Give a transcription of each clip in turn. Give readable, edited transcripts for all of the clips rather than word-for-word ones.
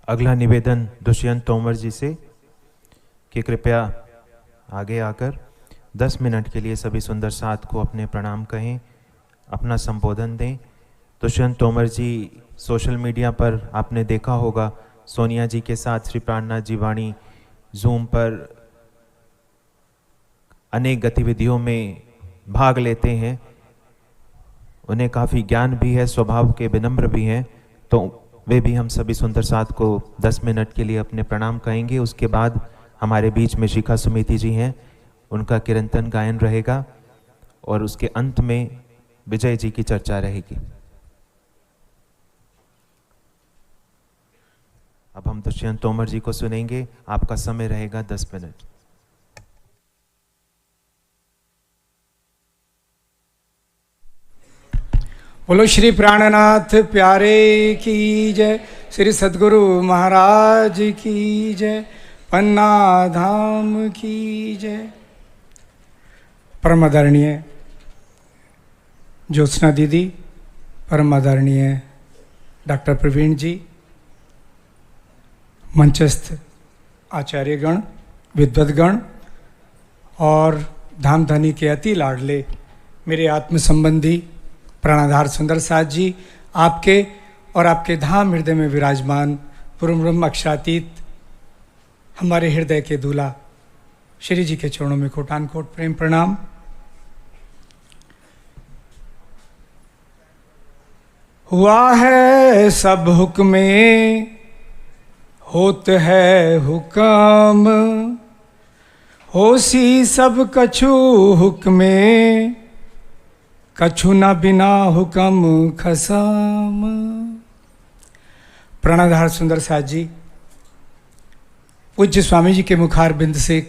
अगला निवेदन दुष्यंत तोमर जी से कि कृपया आगे आकर 10 मिनट के लिए सभी सुंदर साथ को अपने प्रणाम कहें, अपना संबोधन दें। दुष्यंत तोमर जी सोशल मीडिया पर आपने देखा होगा, सोनिया जी के साथ श्री प्राणनाथ जी वाणी जूम पर अनेक गतिविधियों में भाग लेते हैं। उन्हें काफ़ी ज्ञान भी है, स्वभाव के विनम्र भी हैं, तो वे भी हम सभी सुंदर साथ को 10 मिनट के लिए अपने प्रणाम कहेंगे। उसके बाद हमारे बीच में शिखा सुमिति जी हैं, उनका कीर्तन गायन रहेगा और उसके अंत में विजय जी की चर्चा रहेगी। अब हम दुष्यंत तोमर जी को सुनेंगे। आपका समय रहेगा 10 मिनट। बोलो श्री प्राणनाथ प्यारे की जय, श्री सद्गुरु महाराज की जय, पन्ना धाम की जय। परम आदरणीय ज्योत्सना दीदी, परम आदरणीय डॉक्टर प्रवीण जी, मंचस्थ आचार्यगण, विद्वद्गण और धामधनी के अति लाडले मेरे आत्म संबंधी प्राणाधार सुंदर साथ जी, आपके और आपके धाम हृदय में विराजमान पूर्ण ब्रह्म अक्षरातीत हमारे हृदय के दूल्हा श्री जी के चरणों में कोटान कोट प्रेम प्रणाम। हुआ है सब हुक्मे होत है हुक्म, होसी सब कछु हुक्मे, कछु न बिना हुक्म खसम। प्राणाधार सुंदर साथ जी, पूज्य स्वामी जी के मुखार बिंद से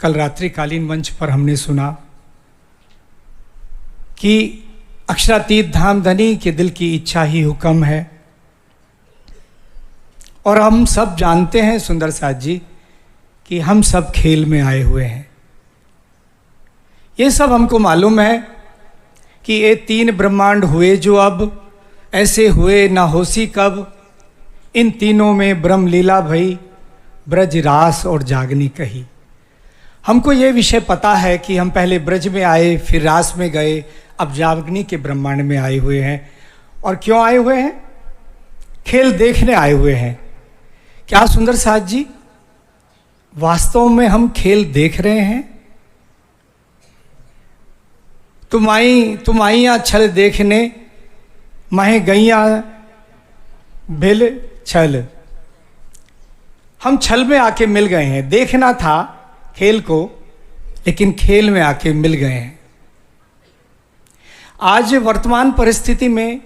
कल रात्रि कालीन मंच पर हमने सुना कि अक्षरातीत धामधनी के दिल की इच्छा ही हुक्म है। और हम सब जानते हैं सुंदर साथ जी कि हम सब खेल में आए हुए हैं। ये सब हमको मालूम है कि ये 3 ब्रह्मांड हुए जो अब ऐसे हुए ना होसी कब, इन तीनों में ब्रह्म लीला भई, ब्रज रास और जागनी कही। हमको ये विषय पता है कि हम पहले ब्रज में आए, फिर रास में गए, अब जागनी के ब्रह्मांड में आए हुए हैं। और क्यों आए हुए हैं? खेल देखने आए हुए हैं। क्या सुंदर साथ जी, वास्तव में हम खेल देख रहे हैं? तुम आईया छल देखने, महे गैया भिल छल। हम छल में आके मिल गए हैं। देखना था खेल को, लेकिन खेल में आके मिल गए हैं। आज वर्तमान परिस्थिति में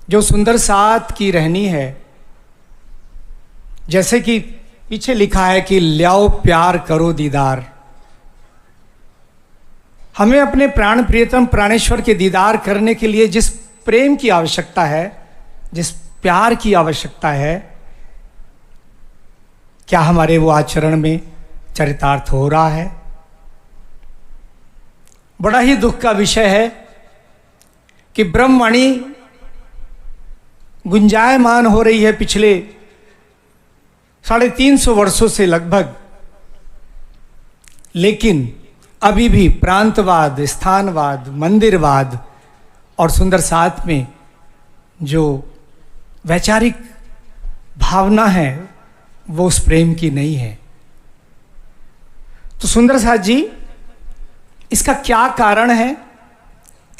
जो सुंदर साथ की रहनी है, जैसे कि पीछे लिखा है कि ल्याओ प्यार करो दीदार, हमें अपने प्राण प्रियतम प्राणेश्वर के दीदार करने के लिए जिस प्रेम की आवश्यकता है, जिस प्यार की आवश्यकता है, क्या हमारे वो आचरण में चरितार्थ हो रहा है? बड़ा ही दुख का विषय है कि ब्रह्मवाणी गुंजायमान हो रही है पिछले 350 वर्षों से लगभग, लेकिन अभी भी प्रांतवाद, स्थानवाद, मंदिरवाद और सुंदर साथ में जो वैचारिक भावना है वो उस प्रेम की नहीं है। तो सुंदर साथ जी, इसका क्या कारण है?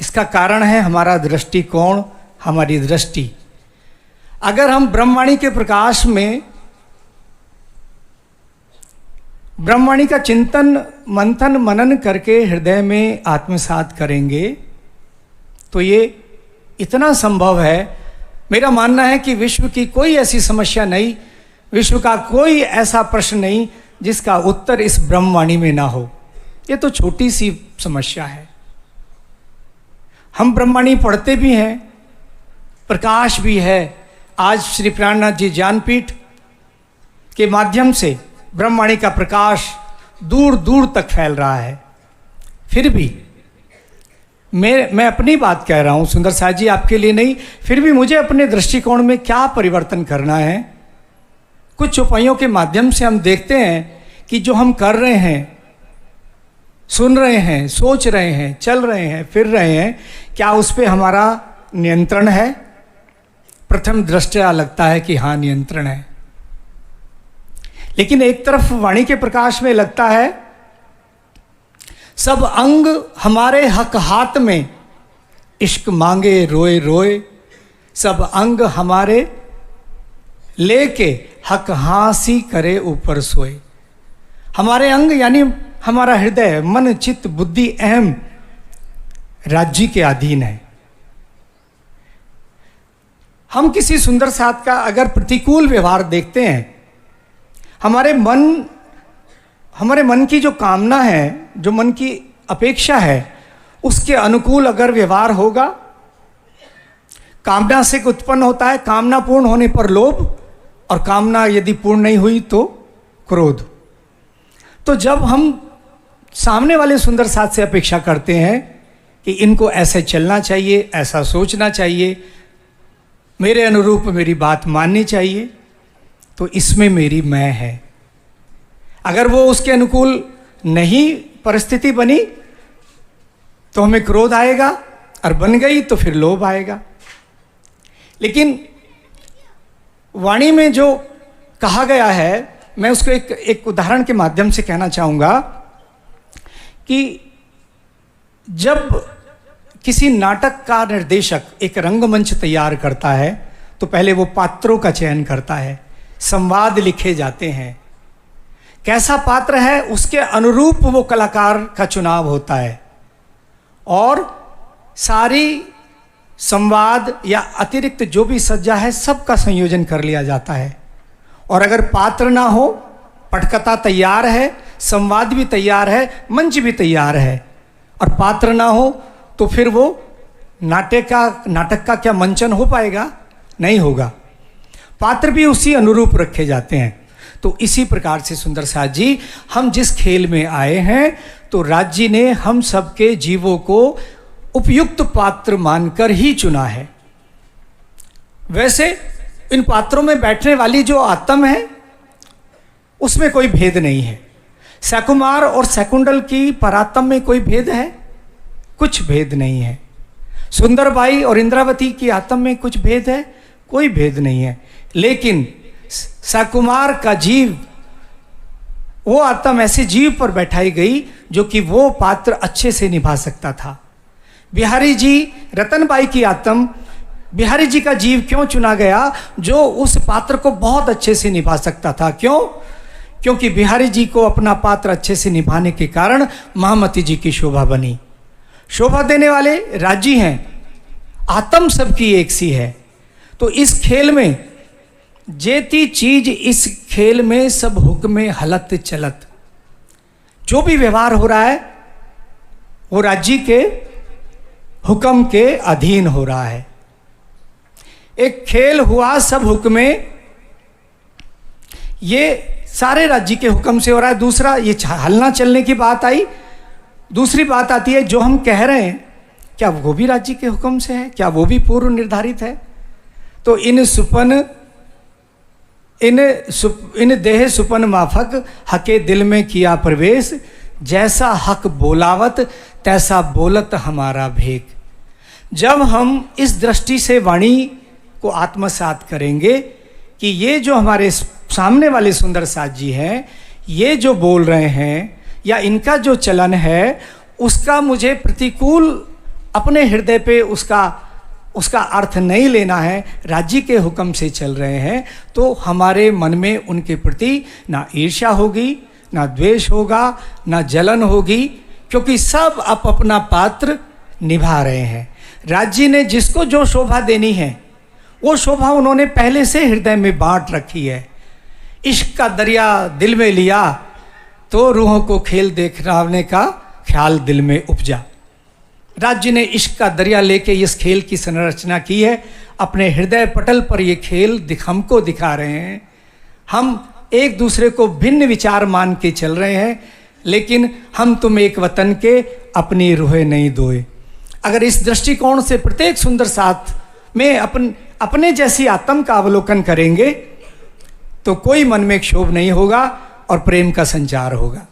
इसका कारण है हमारा दृष्टिकोण, हमारी दृष्टि। अगर हम ब्रह्मवाणी के प्रकाश में ब्रह्मवाणी का चिंतन मंथन मनन करके हृदय में आत्मसात करेंगे तो ये इतना संभव है। मेरा मानना है कि विश्व की कोई ऐसी समस्या नहीं, विश्व का कोई ऐसा प्रश्न नहीं जिसका उत्तर इस ब्रह्मवाणी में ना हो। ये तो छोटी सी समस्या है। हम ब्रह्मवाणी पढ़ते भी हैं, प्रकाश भी है। आज श्री प्राणनाथ जी ज्ञानपीठ के माध्यम से ब्रह्मवाणी का प्रकाश दूर दूर तक फैल रहा है। फिर भी मैं अपनी बात कह रहा हूं सुंदर साथ जी, आपके लिए नहीं। फिर भी मुझे अपने दृष्टिकोण में क्या परिवर्तन करना है, कुछ चौपाइयों के माध्यम से हम देखते हैं कि जो हम कर रहे हैं, सुन रहे हैं, सोच रहे हैं, चल रहे हैं, फिर रहे हैं, क्या उस पर हमारा नियंत्रण है? प्रथम दृष्टया लगता है कि हाँ, नियंत्रण है। लेकिन एक तरफ वाणी के प्रकाश में लगता है सब अंग हमारे हक हाथ में, इश्क मांगे रोए रोए, सब अंग हमारे लेके हक हासी करे ऊपर सोए। हमारे अंग यानी हमारा हृदय, मन, चित्त, बुद्धि, अहम राज्य के अधीन है। हम किसी सुंदर साथ का अगर प्रतिकूल व्यवहार देखते हैं, हमारे मन की जो कामना है, जो मन की अपेक्षा है, उसके अनुकूल अगर व्यवहार होगा, कामना से उत्पन्न होता है, कामना पूर्ण होने पर लोभ, और कामना यदि पूर्ण नहीं हुई तो क्रोध। तो जब हम सामने वाले सुंदर साथ से अपेक्षा करते हैं कि इनको ऐसे चलना चाहिए, ऐसा सोचना चाहिए, मेरे अनुरूप मेरी बात माननी चाहिए, तो इसमें मेरी मैं है। अगर वो उसके अनुकूल नहीं परिस्थिति बनी तो हमें क्रोध आएगा, और बन गई तो फिर लोभ आएगा। लेकिन वाणी में जो कहा गया है, मैं उसको एक उदाहरण के माध्यम से कहना चाहूँगा कि जब किसी नाटक का निर्देशक एक रंगमंच तैयार करता है तो पहले वो पात्रों का चयन करता है, संवाद लिखे जाते हैं, कैसा पात्र है उसके अनुरूप वो कलाकार का चुनाव होता है, और सारी संवाद या अतिरिक्त जो भी सज्जा है सबका संयोजन कर लिया जाता है। और अगर पात्र ना हो, पटकथा तैयार है, संवाद भी तैयार है, मंच भी तैयार है, और पात्र ना हो तो फिर वो नाटक का क्या मंचन हो पाएगा? नहीं होगा। पात्र भी उसी अनुरूप रखे जाते हैं। तो इसी प्रकार से सुंदर साथ जी, हम जिस खेल में आए हैं तो राज्य ने हम सबके जीवों को उपयुक्त पात्र मानकर ही चुना है। वैसे इन पात्रों में बैठने वाली जो आत्म है उसमें कोई भेद नहीं है। सकुमार और शकुंतल की परात्म में कोई भेद है? कुछ भेद नहीं है। सुंदरबाई और इंद्रावती की आत्म में कुछ भेद है? कोई भेद नहीं है। लेकिन सकुमार का जीव, वो आत्म ऐसे जीव पर बैठाई गई जो कि वो पात्र अच्छे से निभा सकता था। बिहारी जी, रतनबाई की आत्म, बिहारी जी का जीव क्यों चुना गया? जो उस पात्र को बहुत अच्छे से निभा सकता था। क्यों? क्योंकि बिहारी जी को अपना पात्र अच्छे से निभाने के कारण महामती जी की शोभा बनी। शोभा देने वाले राजी हैं, आत्म सबकी एक सी है। तो इस खेल में जेती चीज, इस खेल में सब हुक्म हलत चलत, जो भी व्यवहार हो रहा है वो राज्य के हुक्म के अधीन हो रहा है। एक खेल हुआ सब हुक्म, ये सारे राज्य के हुक्म से हो रहा है। दूसरा, ये हलना चलने की बात आई। दूसरी बात आती है, जो हम कह रहे हैं क्या वो भी राज्य के हुक्म से है? क्या वो भी पूर्व निर्धारित है? तो इन देह सुपन माफक हके दिल में किया प्रवेश, जैसा हक बोलावत तैसा बोलत हमारा भेक। जब हम इस दृष्टि से वाणी को आत्मसात करेंगे कि ये जो हमारे सामने वाले सुंदर साथ जी हैं, ये जो बोल रहे हैं या इनका जो चलन है, उसका मुझे प्रतिकूल अपने हृदय पे उसका अर्थ नहीं लेना है, राज्य के हुक्म से चल रहे हैं, तो हमारे मन में उनके प्रति ना ईर्ष्या होगी, ना द्वेष होगा, ना जलन होगी, क्योंकि सब अपना पात्र निभा रहे हैं। राज्य ने जिसको जो शोभा देनी है वो शोभा उन्होंने पहले से हृदय में बांट रखी है। इश्क का दरिया दिल में लिया तो रूहों को खेल देखने का ख्याल दिल में उपजा। राज्य ने इश्क का दरिया लेके इस खेल की संरचना की है। अपने हृदय पटल पर ये खेल हमको दिखा रहे हैं। हम एक दूसरे को भिन्न विचार मान के चल रहे हैं, लेकिन हम तुम एक वतन के अपनी रूहें नहीं दोए। अगर इस दृष्टिकोण से प्रत्येक सुंदर साथ में अपने जैसी आत्म का अवलोकन करेंगे तो कोई मन में क्षोभ नहीं होगा और प्रेम का संचार होगा।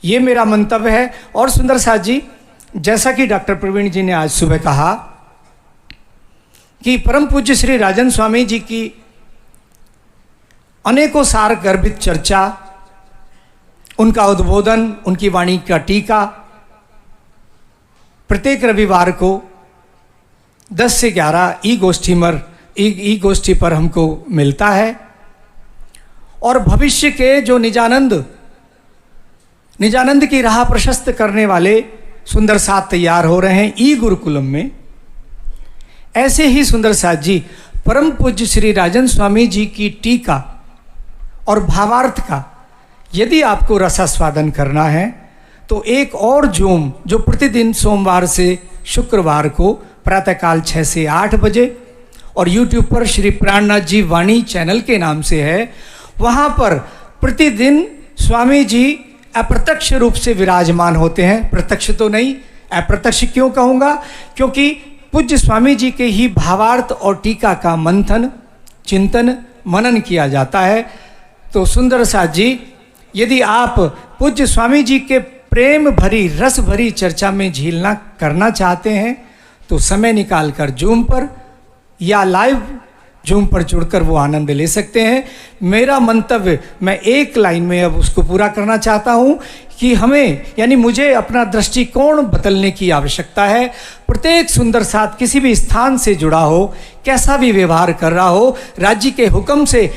ये मेरा मंतव्य है। और सुंदर साथ जी, जैसा कि डॉक्टर प्रवीण जी ने आज सुबह कहा कि परम पूज्य श्री राजन स्वामी जी की अनेकों सार गर्भित चर्चा, उनका उद्बोधन, उनकी वाणी का टीका प्रत्येक रविवार को 10 से 11 ई गोष्ठी पर हमको मिलता है। और भविष्य के जो निजानंद की राह प्रशस्त करने वाले सुंदर साथ तैयार हो रहे हैं ई गुरुकुलम में, ऐसे ही सुंदर साथ जी परम पूज्य श्री राजन स्वामी जी की टीका और भावार्थ का यदि आपको रसास्वादन करना है तो एक और जूम जो प्रतिदिन सोमवार से शुक्रवार को प्रातःकाल 6 से 8 बजे और YouTube पर श्री प्राणनाथ जी वाणी चैनल के नाम से है, वहाँ पर प्रतिदिन स्वामी जी अप्रत्यक्ष रूप से विराजमान होते हैं। प्रत्यक्ष तो नहीं, अप्रत्यक्ष क्यों कहूँगा, क्योंकि पूज्य स्वामी जी के ही भावार्थ और टीका का मंथन, चिंतन, मनन किया जाता है। तो सुंदर साथ जी, यदि आप पूज्य स्वामी जी के प्रेम भरी, रस भरी चर्चा में झीलना करना चाहते हैं तो समय निकालकर जूम पर या लाइव जूम पर जुड़कर वो आनंद ले सकते हैं। मेरा मंतव्य, मैं एक लाइन में अब उसको पूरा करना चाहता हूँ कि हमें, यानी मुझे अपना दृष्टिकोण बदलने की आवश्यकता है। प्रत्येक सुंदर साथ किसी भी स्थान से जुड़ा हो, कैसा भी व्यवहार कर रहा हो, राज्य के हुक्म से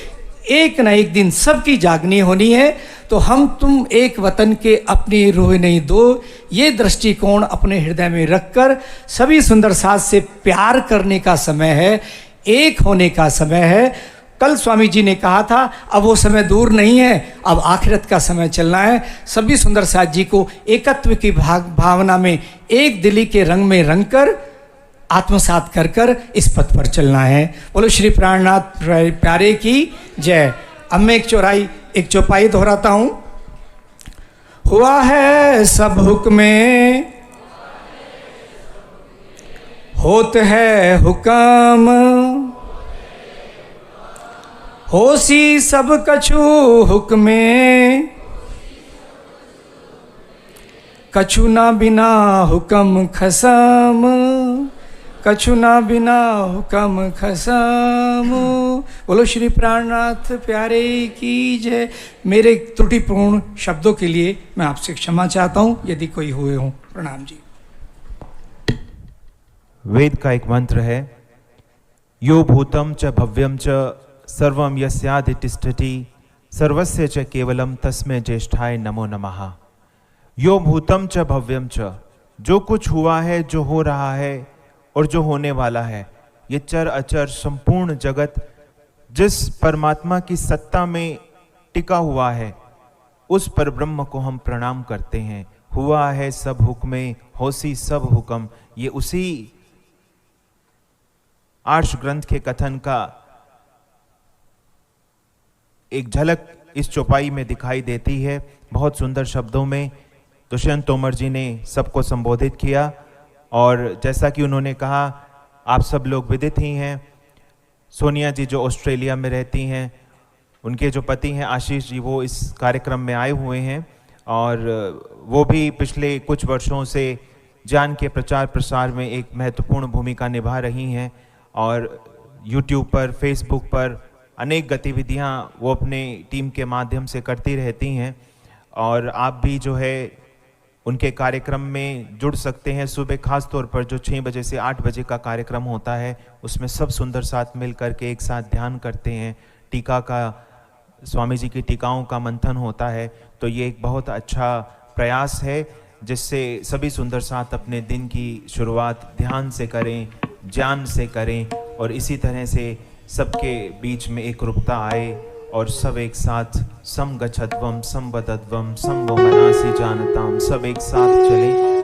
एक न एक दिन सबकी जागनी होनी है। तो हम तुम एक वतन के अपनी रूह नहीं दो, ये दृष्टिकोण अपने हृदय में रखकर सभी सुंदर साथ से प्यार करने का समय है, एक होने का समय है। कल स्वामी जी ने कहा था अब वो समय दूर नहीं है, अब आखिरत का समय चलना है। सभी सुंदर साथ जी को एकत्व की भावना में, एक दिली के रंग में रंग कर आत्मसात कर कर इस पथ पर चलना है। बोलो श्री प्राणनाथ प्यारे की जय। अब मैं एक चौपाई दोहराता हूं। हुआ है सब हुक्मे, होत है हुक्म, होसी सब कछु हुक्मे, कछु ना बिना हुक्म खसम, कछु ना बिना हुक्म खसम। बोलो श्री प्राणनाथ प्यारे की जय। मेरे त्रुटिपूर्ण शब्दों के लिए मैं आपसे क्षमा चाहता हूँ यदि कोई हुए हों। प्रणाम जी। वेद का एक मंत्र है, यो भूतम च भव्यम च सर्वम यस्यादि तिष्ठति सर्वस्य च केवलम तस्मै ज्येष्ठाय नमो नमः। यो भूतम च भव्यम च, जो कुछ हुआ है, जो हो रहा है और जो होने वाला है, ये चर अचर संपूर्ण जगत जिस परमात्मा की सत्ता में टिका हुआ है, उस परब्रह्म को हम प्रणाम करते हैं। हुआ है सब हुक्मे, होसी सब हुक्म, ये उसी आर्ष ग्रंथ के कथन का एक झलक इस चौपाई में दिखाई देती है। बहुत सुंदर शब्दों में दुष्यंत तोमर जी ने सबको संबोधित किया और जैसा कि उन्होंने कहा, आप सब लोग विदित ही हैं, सोनिया जी जो ऑस्ट्रेलिया में रहती हैं, उनके जो पति हैं आशीष जी, वो इस कार्यक्रम में आए हुए हैं और वो भी पिछले कुछ वर्षों से ज्ञान के प्रचार प्रसार में एक महत्वपूर्ण भूमिका निभा रही हैं और YouTube पर, Facebook पर अनेक गतिविधियां वो अपने टीम के माध्यम से करती रहती हैं और आप भी जो है उनके कार्यक्रम में जुड़ सकते हैं। सुबह खास तौर पर जो 6 बजे से 8 बजे का कार्यक्रम होता है, उसमें सब सुंदर साथ मिल करके एक साथ ध्यान करते हैं, टीका का, स्वामी जी की टीकाओं का मंथन होता है। तो ये एक बहुत अच्छा प्रयास है जिससे सभी सुंदर साथ अपने दिन की शुरुआत ध्यान से करें, ज्ञान से करें और इसी तरह से सबके बीच में एक रूपता आए और सब एक साथ सम गच्छध्वम सम वदध्वम सम वो मनासी जानताम, सब एक साथ चलें